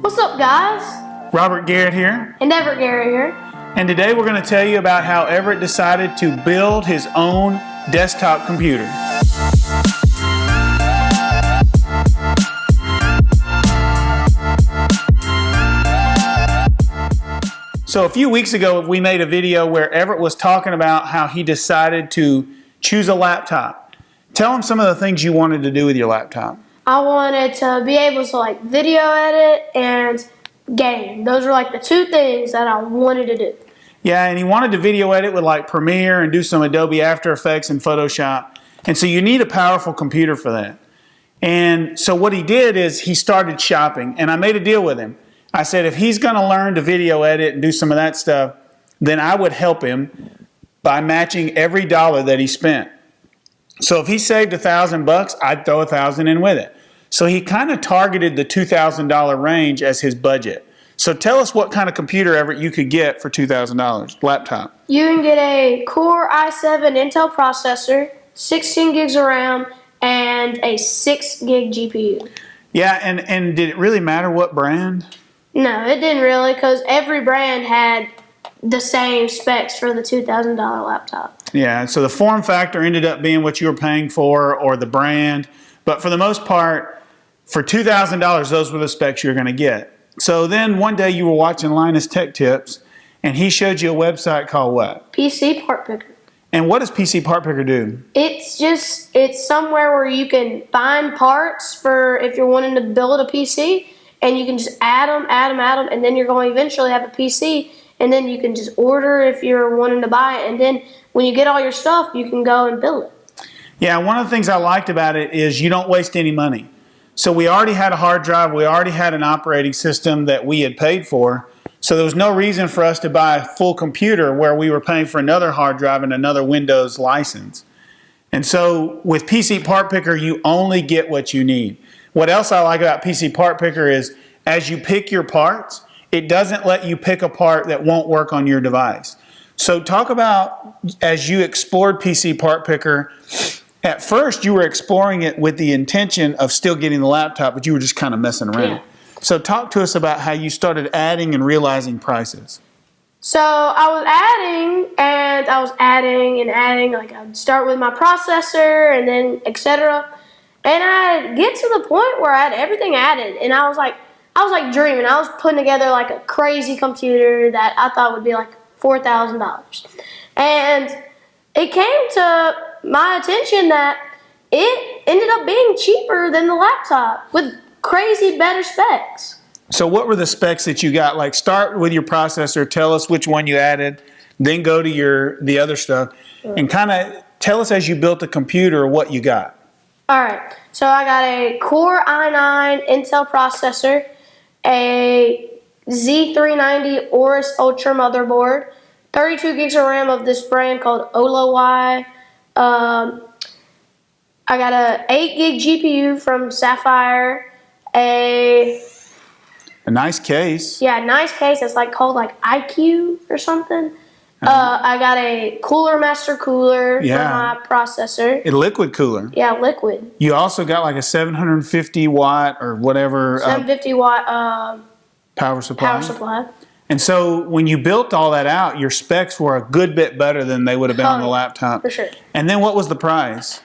What's up, guys? Robert Garrett here. And Everett Garrett here. And today we're going to tell you about how Everett decided to build his own desktop computer. So a few weeks ago we made a video where Everett was talking about how he decided to choose a laptop. Tell him some of the things you wanted to do with your laptop. I wanted to be able to video edit and game. Those were the two things that I wanted to do. Yeah, and he wanted to video edit with Premiere and do some Adobe After Effects and Photoshop. And so you need a powerful computer for that. And so what he did is he started shopping, and I made a deal with him. I said if he's going to learn to video edit and do some of that stuff, then I would help him by matching every dollar that he spent. So if he saved $1,000, I'd throw $1,000 in with it. So he kind of targeted the $2,000 range as his budget. So tell us what kind of computer, Everett, you could get for $2,000, laptop. You can get a Core i7 Intel processor, 16 gigs of RAM, and a 6 gig GPU. Yeah, and did it really matter what brand? No, it didn't really, because every brand had the same specs for the $2,000 laptop. Yeah, so the form factor ended up being what you were paying for, or the brand. But for the most part, for $2,000, those were the specs you were going to get. So then one day you were watching Linus Tech Tips, and he showed you a website called what? PC Part Picker. And what does PC Part Picker do? It's somewhere where you can find parts for if you're wanting to build a PC, and you can just add them, and then you're going to eventually have a PC, and then you can just order if you're wanting to buy it, and then when you get all your stuff, you can go and build it. Yeah, one of the things I liked about it is you don't waste any money. So we already had a hard drive, we already had an operating system that we had paid for, so there was no reason for us to buy a full computer where we were paying for another hard drive and another Windows license. And so with PC Part Picker, you only get what you need. What else I like about PC Part Picker is as you pick your parts, it doesn't let you pick a part that won't work on your device. So talk about as you explored PC Part Picker, at first you were exploring it with the intention of still getting the laptop, but you were just kind of messing around. Yeah. So talk to us about how you started adding and realizing prices. So I was adding and adding. I'd start with my processor and then etc. And I'd get to the point where I had everything added, and I was dreaming. I was putting together a crazy computer that I thought would be $4,000. And it came to my attention that it ended up being cheaper than the laptop with crazy better specs. So what were the specs that you got? Start with your processor, tell us which one you added, then go to the other stuff, and kind of tell us as you built the computer what you got. All right, so I got a Core i9 Intel processor, a Z390 Aorus Ultra motherboard, 32 gigs of RAM of this brand called OLOY. I got a 8 gig GPU from Sapphire, a nice case. Yeah, nice case. It's called IQ or something. I got a Cooler Master cooler for my processor. A liquid cooler. Yeah, liquid. You also got a 750 watt or whatever. 750 watt power supply. Power supply. And so when you built all that out, your specs were a good bit better than they would have been on the laptop. For sure. And then what was the price?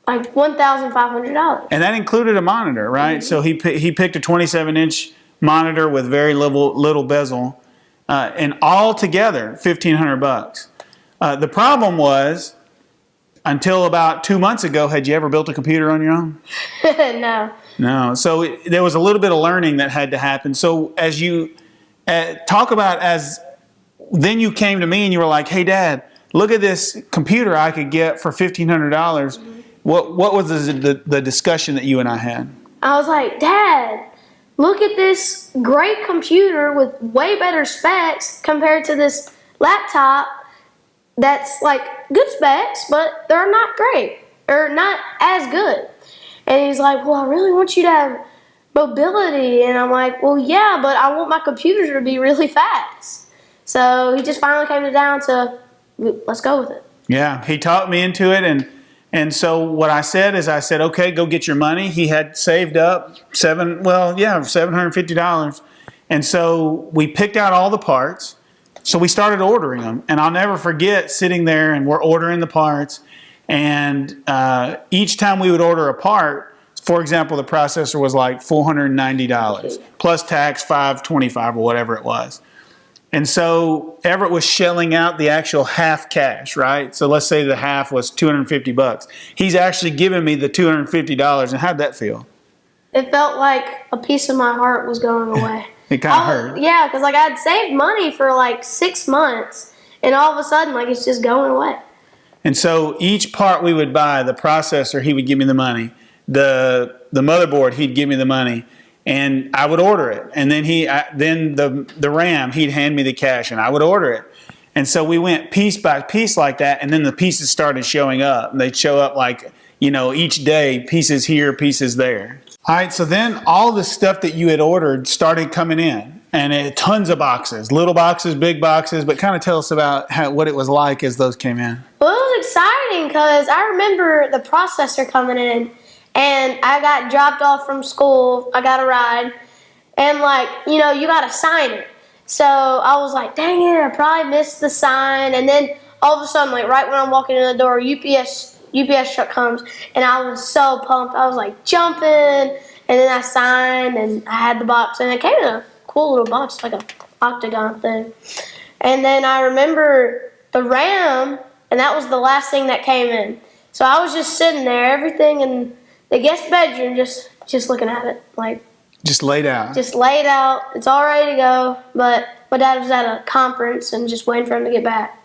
$1,500. And that included a monitor, right? Mm-hmm. So he picked a 27-inch monitor with very little bezel. And all together, $1,500. The problem was, until about 2 months ago, had you ever built a computer on your own? No. No. So there was a little bit of learning that had to happen. So as you talk about then you came to me and you were like, hey, Dad, look at this computer I could get for $1,500. Mm-hmm. What was the discussion that you and I had? I was like, Dad, look at this great computer with way better specs compared to this laptop that's good specs, but they're not great or not as good. And he's like, well, I really want you to have mobility. And I'm like, well, yeah, but I want my computer to be really fast. So he just finally came down to, let's go with it. Yeah, he talked me into it, and And so what I said is, I said, okay, go get your money. He had saved up $750. And so we picked out all the parts. So we started ordering them. And I'll never forget sitting there and we're ordering the parts. And each time we would order a part, for example, the processor was like $490 plus tax $525 or whatever it was. And so Everett was shelling out the actual half cash, right? So let's say the half was $250. He's actually giving me the $250. And how'd that feel? It felt like a piece of my heart was going away. It kind of hurt. Yeah, because like I'd saved money for like 6 months, and all of a sudden, like it's just going away. And so each part we would buy, the processor, he would give me the money. The motherboard, he'd give me the money. And I would order it, and then the RAM, he'd hand me the cash, and I would order it. And so we went piece by piece like that, and then the pieces started showing up. And they'd show up like, each day, pieces here, pieces there. All right, so then all the stuff that you had ordered started coming in, and tons of boxes, little boxes, big boxes. But kind of tell us about what it was like as those came in. Well, it was exciting because I remember the processor coming in. And I got dropped off from school. I got a ride. And, you got to sign it. So I was like, dang it, I probably missed the sign. And then all of a sudden, right when I'm walking in the door, UPS truck comes. And I was so pumped. I was, jumping. And then I signed, and I had the box. And it came in a cool little box, like an octagon thing. And then I remember the RAM, and that was the last thing that came in. So I was just sitting there, everything in the guest bedroom, just looking at it, just laid out. Just laid out. It's all ready to go. But my dad was at a conference and just waiting for him to get back.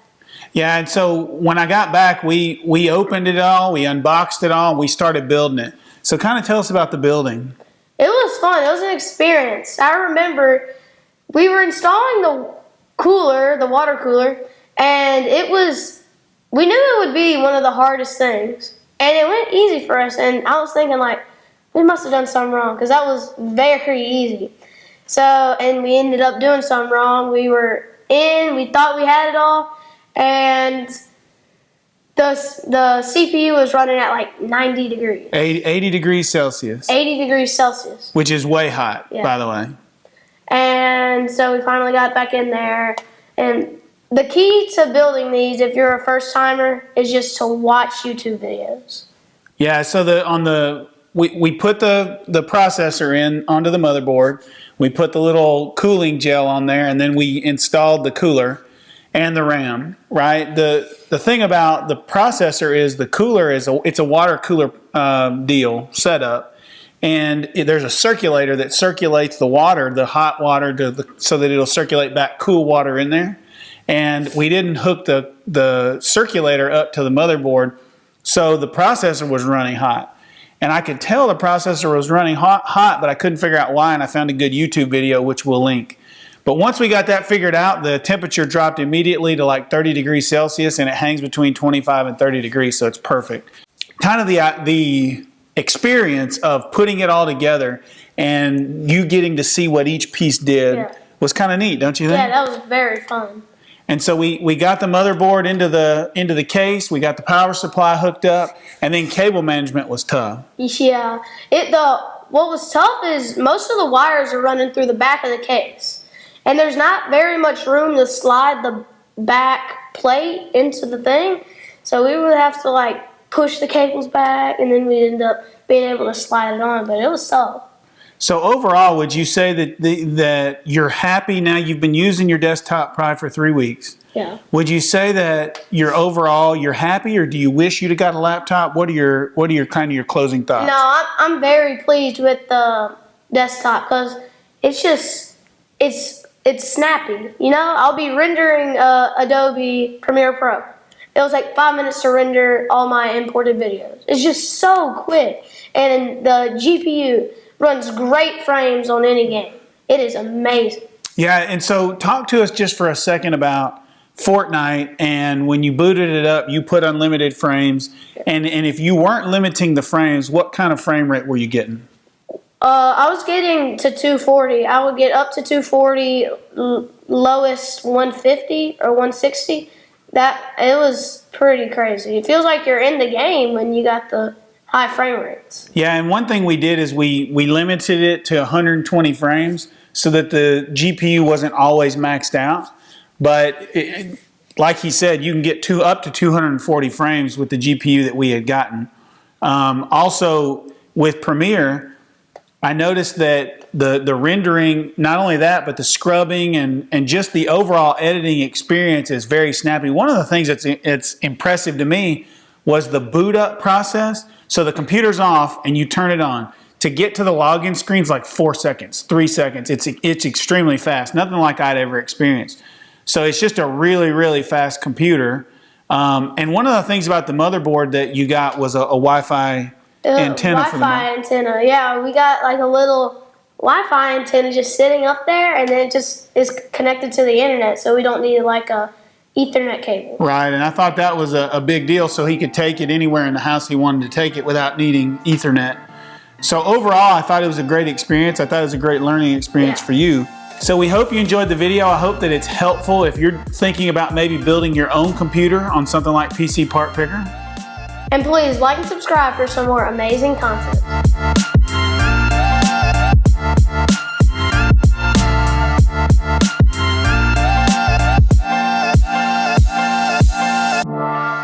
Yeah, and so when I got back, we opened it all, we unboxed it all, and we started building it. So kind of tell us about the building. It was fun. It was an experience. I remember we were installing the water cooler, and we knew it would be one of the hardest things. And it went easy for us, and I was thinking, we must have done something wrong, because that was very easy. So, and we ended up doing something wrong. We thought we had it all, and the CPU was running at 90 degrees. 80 degrees Celsius. 80 degrees Celsius. Which is way hot, Yeah. by the way. And so we finally got back in there, and the key to building these, if you're a first timer, is just to watch YouTube videos. Yeah, so we put the processor in onto the motherboard. We put the little cooling gel on there, and then we installed the cooler and the RAM. Right. The thing about the processor is the cooler it's a water cooler deal setup, and there's a circulator that circulates the water, the hot water, so that it'll circulate back cool water in there. And we didn't hook the circulator up to the motherboard, so the processor was running hot. And I could tell the processor was running hot, but I couldn't figure out why, and I found a good YouTube video, which we'll link. But once we got that figured out, the temperature dropped immediately to 30 degrees Celsius, and it hangs between 25 and 30 degrees, so it's perfect. Kind of the experience of putting it all together and you getting to see what each piece did was kind of neat, don't you think? Yeah, that was very fun. And so we got the motherboard into the case, we got the power supply hooked up, and then cable management was tough. Yeah. What was tough is most of the wires are running through the back of the case. And there's not very much room to slide the back plate into the thing. So we would have to push the cables back, and then we'd end up being able to slide it on, but it was tough. So overall, would you say that you're happy now? You've been using your desktop probably for 3 weeks. Yeah. Would you say that you're happy, or do you wish you'd have got a laptop? What are your kind of your closing thoughts? No, I'm very pleased with the desktop because it's snappy. I'll be rendering Adobe Premiere Pro. It was 5 minutes to render all my imported videos. It's just so quick, and the GPU runs great frames on any game. It is amazing. Yeah, and so talk to us just for a second about Fortnite, and when you booted it up, you put unlimited frames, and if you weren't limiting the frames, what kind of frame rate were you getting? I was getting to 240. I would get up to 240, lowest 150 or 160. it was pretty crazy. It feels like you're in the game when you got the high frame rates. Yeah, and one thing we did is we limited it to 120 frames so that the GPU wasn't always maxed out. But like he said, you can get up to 240 frames with the GPU that we had gotten. Also, with Premiere, I noticed that the rendering, not only that, but the scrubbing and just the overall editing experience is very snappy. One of the things that's impressive to me was the boot up process. So the computer's off and you turn it on. To get to the login screen is like 4 seconds, 3 seconds. It's extremely fast, nothing like I'd ever experienced. So it's just a really, really fast computer. And one of the things about the motherboard that you got was a Wi-Fi antenna. Wi-Fi antenna, yeah. We got like a little Wi-Fi antenna just sitting up there, and then it just is connected to the internet, so we don't need like a Ethernet cable. Right, and I thought that was a big deal, so he could take it anywhere in the house he wanted to take it without needing Ethernet. So overall, I thought it was a great experience. I thought it was a great learning experience for you. So we hope you enjoyed the video. I hope that it's helpful if you're thinking about maybe building your own computer on something like PC Part Picker. And please like and subscribe for some more amazing content.